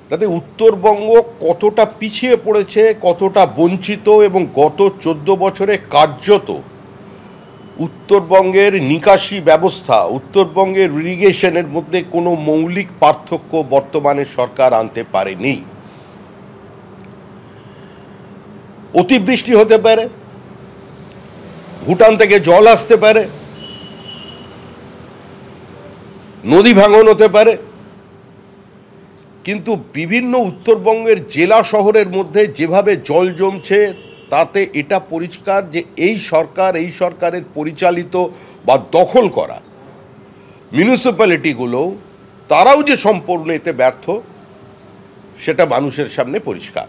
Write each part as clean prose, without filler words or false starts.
তাতে উত্তরবঙ্গ কতটা পিছিয়ে পড়েছে, কতটা বঞ্চিত, এবং গত 14 বছরে কার্যত উত্তরবঙ্গের নিকাশি ব্যবস্থা, উত্তরবঙ্গের ইরিগেশনের মধ্যে কোনো মৌলিক পার্থক্য বর্তমানে সরকার আনতে পারেনি। অতিবৃষ্টি হতে পারে, ভুটান থেকে জল আসতে পারে, নদী ভাঙন হতে পারে, কিন্তু বিভিন্ন উত্তরবঙ্গের জেলা শহরের মধ্যে যেভাবে জল জমছে তাতে এটা পরিষ্কার যে এই সরকারের পরিচালিত বা দখল করা মিউনিসিপ্যালিটিগুলো তারাও যে সম্পূর্ণ এতে ব্যর্থ সেটা মানুষের সামনে পরিষ্কার।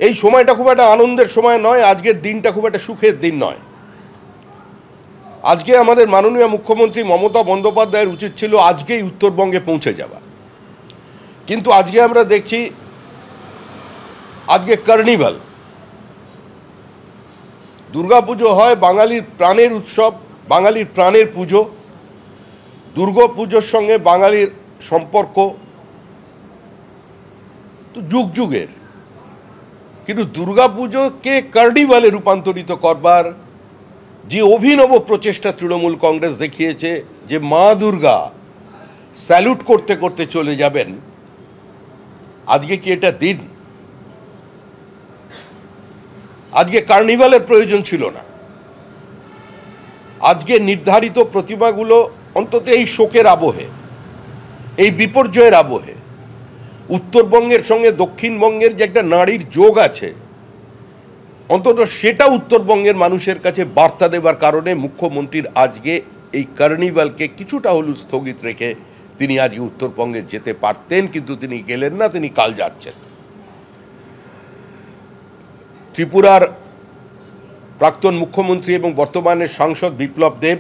এই সময়টা খুব একটা আনন্দের সময় নয়, আজকের দিনটা খুব একটা সুখের দিন নয়। আজকে আমাদের মাননীয় মুখ্যমন্ত্রী মমতা বন্দ্যোপাধ্যায়ের উচিত ছিল আজকেই উত্তরবঙ্গে পৌঁছে যাওয়া, কিন্তু আজকে আমরা দেখছি আজকে কার্নিভাল, দুর্গাপুজো হয়, বাঙালির প্রাণের উৎসব, বাঙালির প্রাণের পুজো। দুর্গাপুজোর সঙ্গে বাঙালির সম্পর্ক তো যুগ যুগের, কিন্তু দুর্গাপুজোকে কার্নিভালে রূপান্তরিত করবার যে অভিনব প্রচেষ্টা তৃণমূল কংগ্রেস দেখিয়েছে, যে মা দুর্গা স্যালুট করতে করতে চলে যাবেন, আজকে কি এটা দিন? আজকে কার্নিভালের প্রয়োজন ছিল না। আজকে নির্ধারিত প্রতিমাগুলো অন্তত এই শোকের আবহে, এই বিপর্যয়ের আবহে, উত্তরবঙ্গের সঙ্গে দক্ষিণবঙ্গের যে একটা নারীর যোগ আছে, অন্তত সেটা উত্তরবঙ্গের মানুষের কাছে বার্তা দেবার কারণে মুখ্যমন্ত্রীর আজকে এই কার্নিভালকে কিছুটা হলেও স্থগিত রেখে তিনি আজকে উত্তরবঙ্গে যেতে পারতেন, কিন্তু তিনি গেলেন না, তিনি কাল যাচ্ছেন। ত্রিপুরার প্রাক্তন মুখ্যমন্ত্রী এবং বর্তমানের সাংসদ বিপ্লব দেব,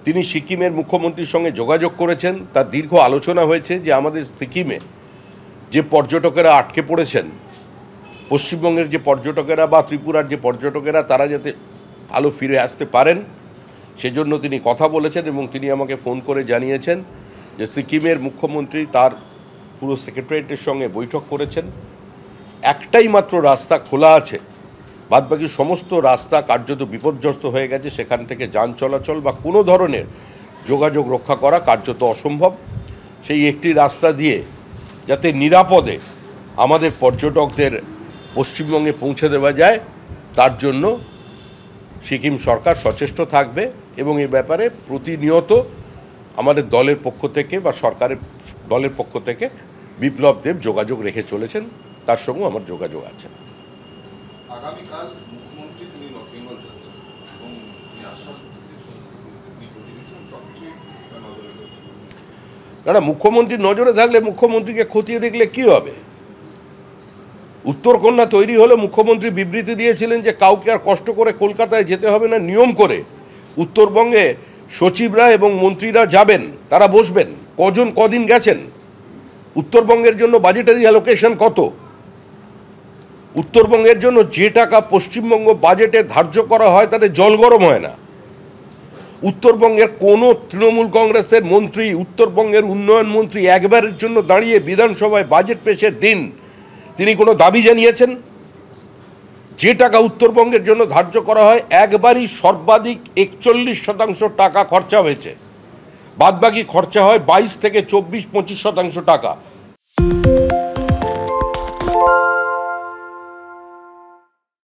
তিনি সিকিমের মুখ্যমন্ত্রীর সঙ্গে যোগাযোগ করেছেন। তার দীর্ঘ আলোচনা হয়েছে যে আমাদের সিকিমে যে পর্যটকেরা আটকে পড়েছেন, পশ্চিমবঙ্গের যে পর্যটকেরা বা ত্রিপুরার যে পর্যটকেরা, তারা যাতে ভালো ফিরে আসতে পারেন সেজন্য তিনি কথা বলেছেন। এবং তিনি আমাকে ফোন করে জানিয়েছেন যে সিকিমের মুখ্যমন্ত্রী তার পুরো সেক্রেটারিয়েটের সঙ্গে বৈঠক করেছেন। একটাই মাত্র রাস্তা খোলা আছে, বাদবাকি সমস্ত রাস্তা কার্যত বিপর্যস্ত হয়ে গেছে। সেখান থেকে যান চলাচল বা কোনো ধরনের যোগাযোগ রক্ষা করা কার্যত অসম্ভব। সেই একটি রাস্তা দিয়ে যাতে নিরাপদে আমাদের পর্যটকদের পশ্চিমবঙ্গে পৌঁছে দেওয়া যায়, তার জন্য সিকিম সরকার সচেষ্ট থাকবে। এবং এ ব্যাপারে প্রতিনিয়ত আমাদের দলের পক্ষ থেকে বা সরকারের দলের পক্ষ থেকে বিপ্লব দেব যোগাযোগ রেখে চলেছেন, তার সঙ্গেও আমার যোগাযোগ আছে। আগামীকাল মুখ্যমন্ত্রী তিনি নর্থ বেঙ্গল যাচ্ছেন এবং তিনি আশ্বাস দিচ্ছেন সবচেয়ে নজরে রয়েছে। না, মুখ্যমন্ত্রীর নজরে থাকলে মুখ্যমন্ত্রীকে খতিয়ে দেখলে কি হবে? উত্তরকন্যা তৈরি হলে মুখ্যমন্ত্রী বিবৃতি দিয়েছিলেন যে কাউকে আর কষ্ট করে কলকাতায় যেতে হবে না, নিয়ম করে উত্তরবঙ্গে সচিবরা এবং মন্ত্রীরা যাবেন, তারা বসবেন। কজন কদিন গেছেন? উত্তরবঙ্গের জন্য বাজেটারি অ্যালোকেশন কত? উত্তরবঙ্গের জন্য যে টাকা পশ্চিমবঙ্গ বাজেটে ধার্য করা হয় তাতে জল গরম হয় না। উত্তরবঙ্গের কোনো তৃণমূল কংগ্রেসের মন্ত্রী, উত্তরবঙ্গের উন্নয়ন মন্ত্রী একবারের জন্য দাঁড়িয়ে বিধানসভায় বাজেট পেশের দিন তিনি কোনো দাবি জানিয়েছেন? যে টাকা উত্তরবঙ্গের জন্য ধার্য করা হয় একবারই সর্বাধিক 41% টাকা খরচা হয়েছে, বাদবাকি খরচা হয় 22 থেকে 24-25% টাকা।